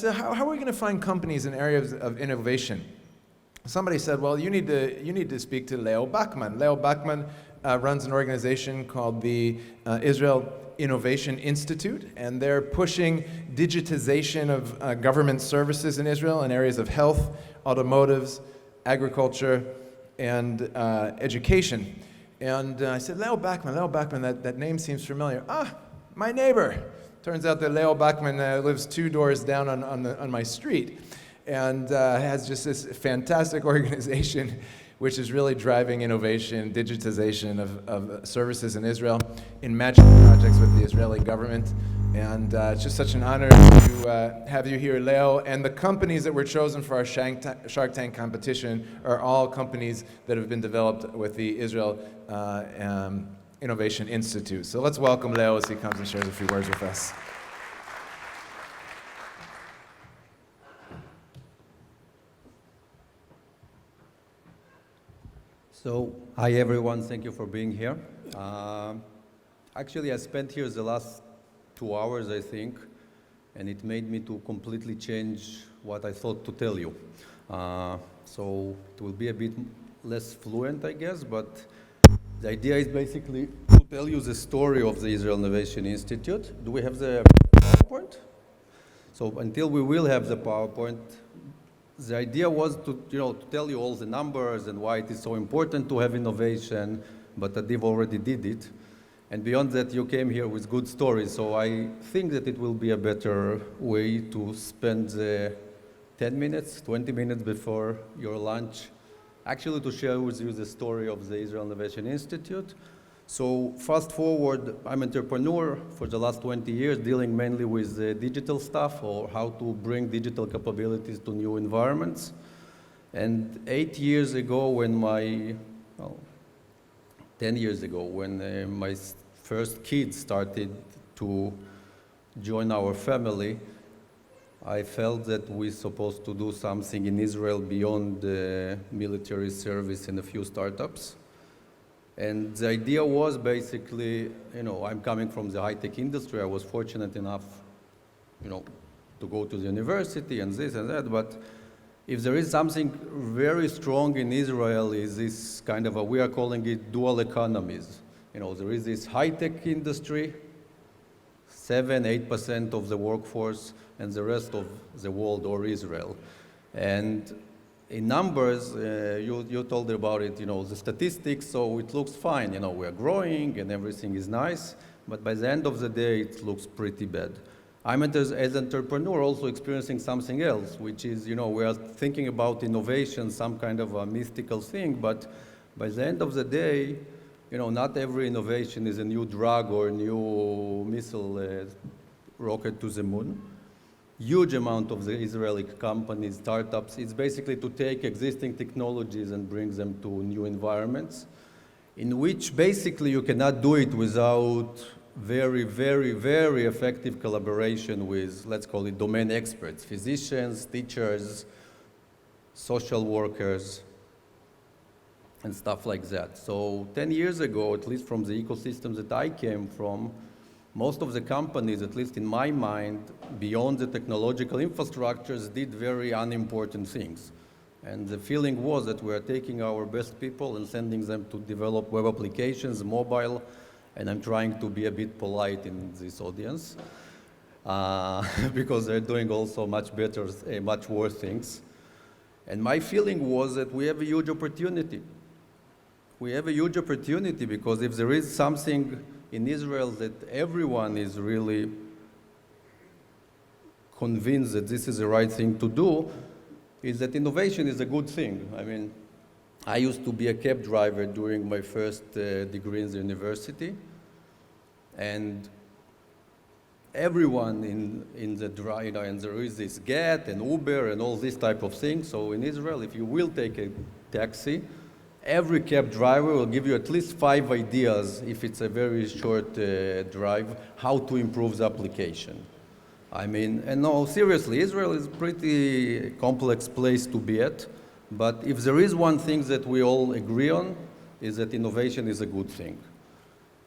said, how are we going to find companies in areas of innovation? Somebody said, well, you need to speak to Leonid Bakman. Leonid Bakman runs an organization called the Israel Innovation Institute, and they're pushing digitization of government services in Israel in areas of health, automotives, agriculture, and education. And I said, Leonid Bakman, that name seems familiar. My neighbor. Turns out that Leonid Bakman lives 2 doors down on my street, and has just this fantastic organization which is really driving innovation, digitization of services in Israel in matching projects with the Israeli government. And it's just such an honor to have you here, Leo. And the companies that were chosen for our Shark Tank competition are all companies that have been developed with the Israel Innovation Institute. So let's welcome Leo as he comes and shares a few words with us. So, hi everyone, thank you for being here. Actually, I spent here the last 2 hours, I think, and it made me to completely change what I thought to tell you. So it will be a bit less fluent, I guess, but the idea is basically to tell you the story of the Israel Innovation Institute. Do we have the PowerPoint? So until we will have the PowerPoint, the idea was to tell you all the numbers and why it is so important to have innovation, but Adiv already did it. And beyond that, you came here with good stories, so I think that it will be a better way to spend the 10 minutes, 20 minutes before your lunch, actually to share with you the story of the Israel Innovation Institute. So fast forward, I'm an entrepreneur for the last 20 years, dealing mainly with digital stuff or how to bring digital capabilities to new environments. And 8 years ago, when 10 years ago, when my first kids started to join our family, I felt that we're supposed to do something in Israel beyond military service in a few startups. And the idea was basically, I'm coming from the high-tech industry. I was fortunate enough, to go to the university and this and that. But if there is something very strong in Israel, is this kind of we are calling it dual economies. There is this high-tech industry, 7-8% of the workforce, and the rest of the world or Israel. And in numbers, you told about it, the statistics, so it looks fine. We are growing and everything is nice, but by the end of the day, it looks pretty bad. I'm, as an entrepreneur, also experiencing something else, which is, we are thinking about innovation, some kind of a mystical thing, but by the end of the day, not every innovation is a new drug or a new missile rocket to the moon. Huge amount of the Israeli companies, startups, it's basically to take existing technologies and bring them to new environments, in which basically you cannot do it without very, very, very effective collaboration with, let's call it domain experts, physicians, teachers, social workers, and stuff like that. So 10 years ago, at least from the ecosystem that I came from, most of the companies, at least in my mind, beyond the technological infrastructures, did very unimportant things. And the feeling was that we are taking our best people and sending them to develop web applications, mobile, and I'm trying to be a bit polite in this audience, because they're doing also much better, much worse things. And my feeling was that we have a huge opportunity. We have a huge opportunity because if there is something in Israel that everyone is really convinced that this is the right thing to do, is that innovation is a good thing. I mean, I used to be a cab driver during my first degree in the university, and everyone in the drive, and there is this Get and Uber and all this type of things. So in Israel, if you will take a taxi, every cab driver will give you at least 5 ideas, if it's a very short drive, how to improve the application. I mean, and no, seriously, Israel is a pretty complex place to be at, but if there is one thing that we all agree on, is that innovation is a good thing.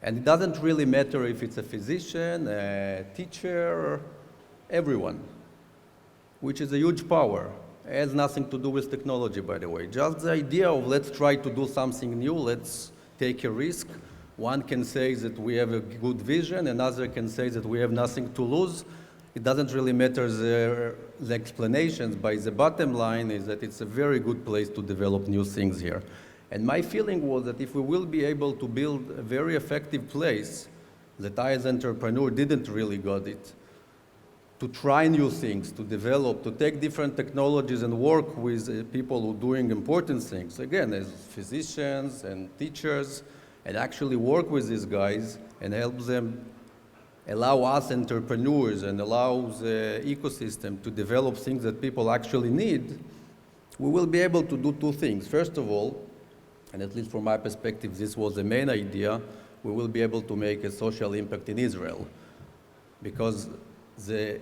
And it doesn't really matter if it's a physician, a teacher, everyone. which is a huge power. It has nothing to do with technology, by the way. Just the idea of let's try to do something new, let's take a risk. One can say that we have a good vision, another can say that we have nothing to lose. It doesn't really matter the explanations, but the bottom line is that it's a very good place to develop new things here. And my feeling was that if we will be able to build a very effective place, that I as an entrepreneur didn't really got it, to try new things, to develop, to take different technologies and work with people who are doing important things, again, as physicians and teachers, and actually work with these guys and help them, allow us entrepreneurs and allow the ecosystem to develop things that people actually need, we will be able to do two things. First of all, and at least from my perspective, this was the main idea, we will be able to make a social impact in Israel. Because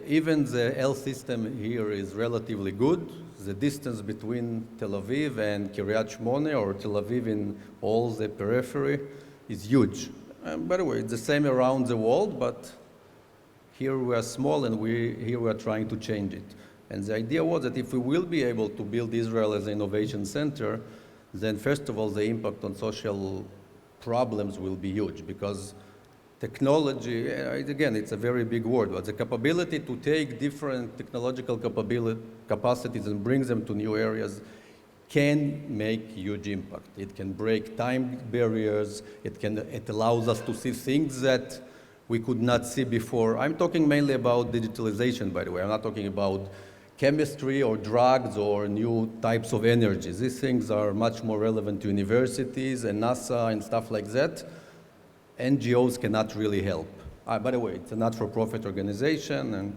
even the health system here is relatively good. The distance between Tel Aviv and Kiryat Shmone, or Tel Aviv in all the periphery, is huge. By the way, it's the same around the world, but here we are small and here we are trying to change it. And the idea was that if we will be able to build Israel as an innovation center, then first of all, the impact on social problems will be huge, because technology, again, it's a very big word, but the capability to take different technological capacities and bring them to new areas can make huge impact. It can break time barriers. It allows us to see things that we could not see before. I'm talking mainly about digitalization, by the way. I'm not talking about chemistry or drugs or new types of energies. These things are much more relevant to universities and NASA and stuff like that. NGOs cannot really help. By the way, it's a not-for-profit organization, and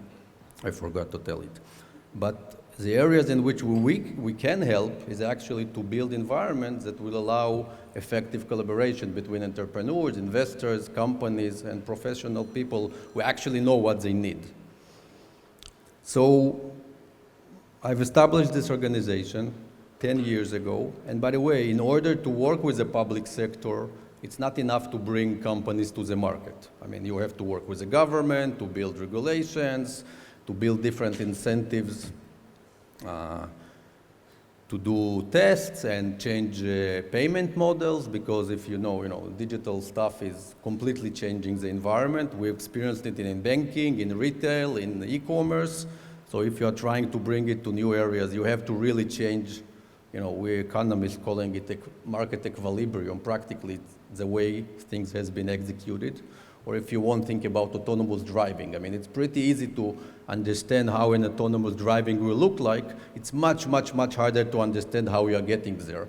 I forgot to tell it. But the areas in which we can help is actually to build environments that will allow effective collaboration between entrepreneurs, investors, companies, and professional people who actually know what they need. So I've established this organization 10 years ago. And by the way, in order to work with the public sector, it's not enough to bring companies to the market. I mean, you have to work with the government to build regulations, to build different incentives, to do tests and change payment models, because if you know, digital stuff is completely changing the environment. We experienced it in banking, in retail, in e-commerce. So if you are trying to bring it to new areas, you have to really change, we economists calling it market equilibrium, practically the way things has been executed. Or if you want to think about autonomous driving, I mean, it's pretty easy to understand how an autonomous driving will look like. It's much, much, much harder to understand how we are getting there.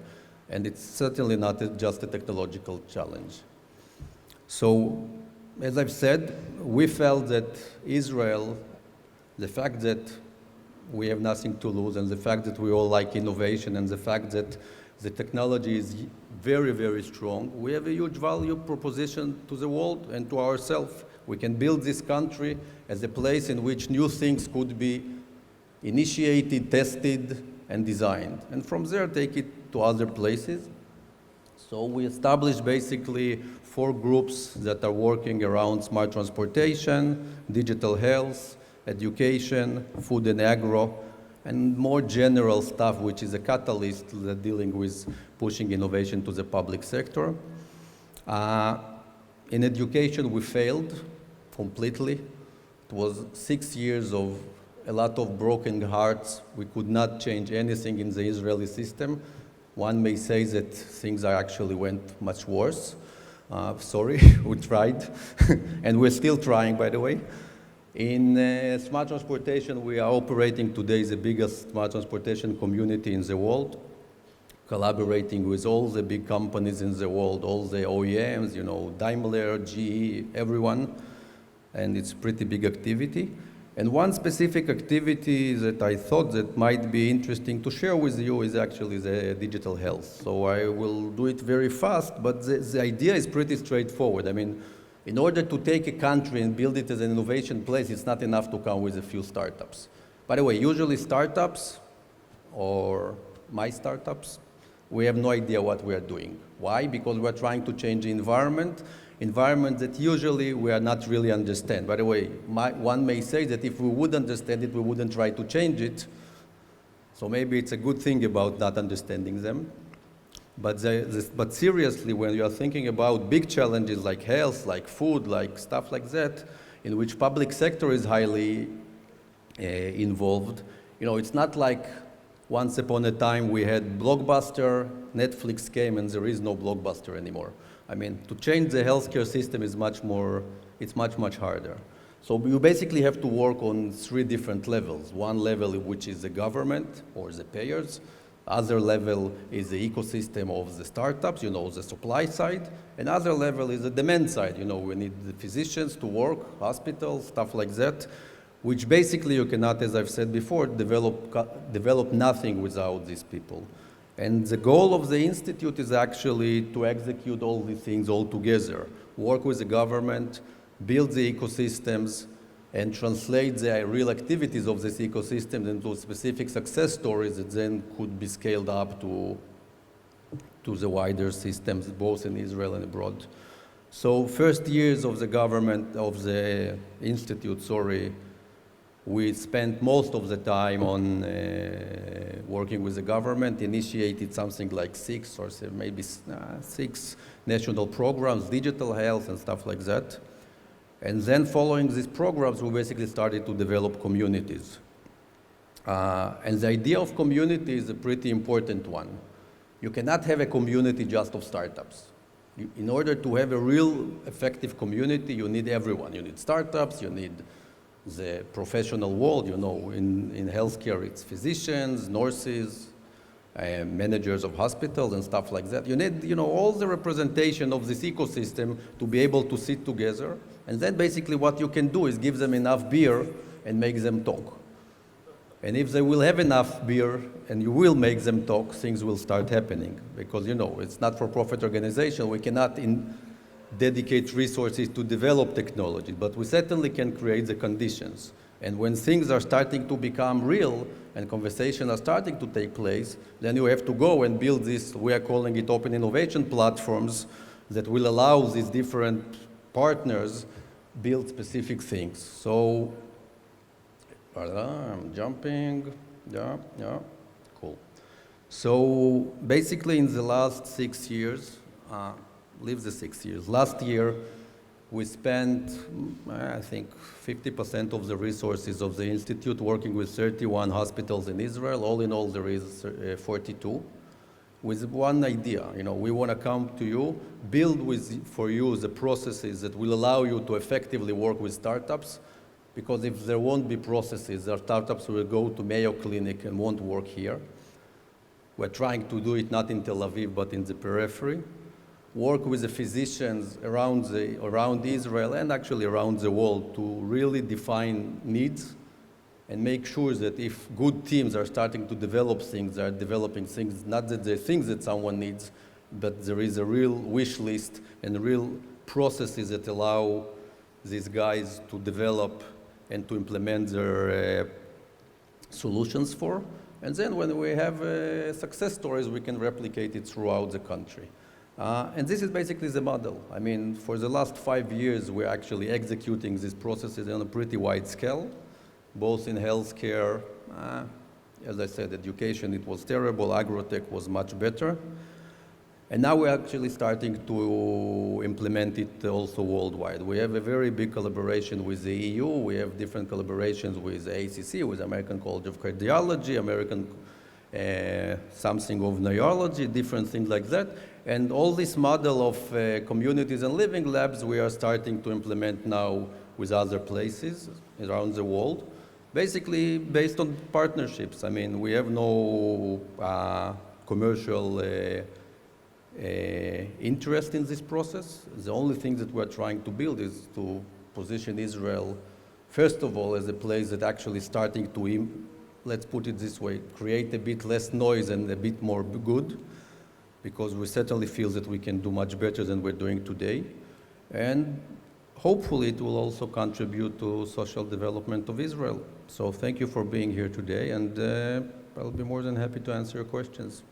And it's certainly not just a technological challenge. So, as I've said, we felt that Israel, the fact that we have nothing to lose, and the fact that we all like innovation, and the fact that the technology is very, very strong, we have a huge value proposition to the world and to ourselves. We can build this country as a place in which new things could be initiated, tested, and designed. And from there, take it to other places. So we established basically 4 groups that are working around smart transportation, digital health, education, food and agro, and more general stuff, which is a catalyst that dealing with pushing innovation to the public sector. In education, we failed completely. It was 6 years of a lot of broken hearts. We could not change anything in the Israeli system. One may say that things actually went much worse. Sorry, we tried, and we're still trying, by the way. In smart transportation, we are operating today the biggest smart transportation community in the world, collaborating with all the big companies in the world, all the OEMs, Daimler, GE, everyone, and it's pretty big activity. And one specific activity that I thought that might be interesting to share with you is actually the digital health. So I will do it very fast, but the idea is pretty straightforward. I mean, in order to take a country and build it as an innovation place, it's not enough to come with a few startups. By the way, usually startups, or my startups, we have no idea what we are doing. Why? Because we're trying to change the environment that usually we are not really understand. By the way, one may say that if we would understand it, we wouldn't try to change it. So maybe it's a good thing about not understanding them. But seriously, when you are thinking about big challenges like health, like food, like stuff like that, in which public sector is highly involved, it's not like once upon a time we had Blockbuster, Netflix came, and there is no Blockbuster anymore. I mean, to change the healthcare system is much harder. So you basically have to work on 3 different levels. One level, which is the government or the payers. Other level is the ecosystem of the startups, the supply side. Another level is the demand side. We need the physicians to work, hospitals, stuff like that, which basically you cannot, as I've said before, develop nothing without these people. And the goal of the Institute is actually to execute all these things all together, work with the government, build the ecosystems, and translate the real activities of this ecosystem into specific success stories that then could be scaled up to the wider systems, both in Israel and abroad. So first years of the Institute, we spent most of the time on working with the government, initiated something like 6 or maybe 6 national programs, digital health and stuff like that. And then following these programs, we basically started to develop communities. And the idea of community is a pretty important one. You cannot have a community just of startups. In order to have a real effective community, you need everyone. You need startups, you need the professional world, in healthcare it's physicians, nurses, managers of hospitals and stuff like that. You need, all the representation of this ecosystem to be able to sit together. And then basically what you can do is give them enough beer and make them talk. And if they will have enough beer and you will make them talk, things will start happening. Because, it's not for-profit organization. We cannot dedicate resources to develop technology, but we certainly can create the conditions. And when things are starting to become real and conversations are starting to take place, then you have to go and build this, we are calling it open innovation platforms, that will allow these different partners build specific things. So, I'm jumping, yeah, cool. So basically in the last 6 years, leave the 6 years. Last year, we spent, I think, 50% of the resources of the Institute working with 31 hospitals in Israel. All in all, there is 42. With one idea, we want to come to you, build for you the processes that will allow you to effectively work with startups, because if there won't be processes, the startups will go to Mayo Clinic and won't work here. We're trying to do it not in Tel Aviv, but in the periphery. Work with the physicians around Israel and actually around the world to really define needs and make sure that if good teams are starting to develop things, they are developing things, not that they're things that someone needs, but there is a real wish list and real processes that allow these guys to develop and to implement their solutions for. And then when we have success stories, we can replicate it throughout the country. And this is basically the model. I mean, for the last 5 years, we're actually executing these processes on a pretty wide scale, both in healthcare, as I said, education, it was terrible, agrotech was much better. And now we're actually starting to implement it also worldwide. We have a very big collaboration with the EU. We have different collaborations with the ACC, with the American College of Cardiology, something of neurology, different things like that. And all this model of communities and living labs, we are starting to implement now with other places around the world, basically based on partnerships. I mean, we have no commercial interest in this process. The only thing that we're trying to build is to position Israel, first of all, as a place that actually starting to, let's put it this way, create a bit less noise and a bit more good, because we certainly feel that we can do much better than we're doing today. And hopefully it will also contribute to social development of Israel. So thank you for being here today, and I'll be more than happy to answer your questions.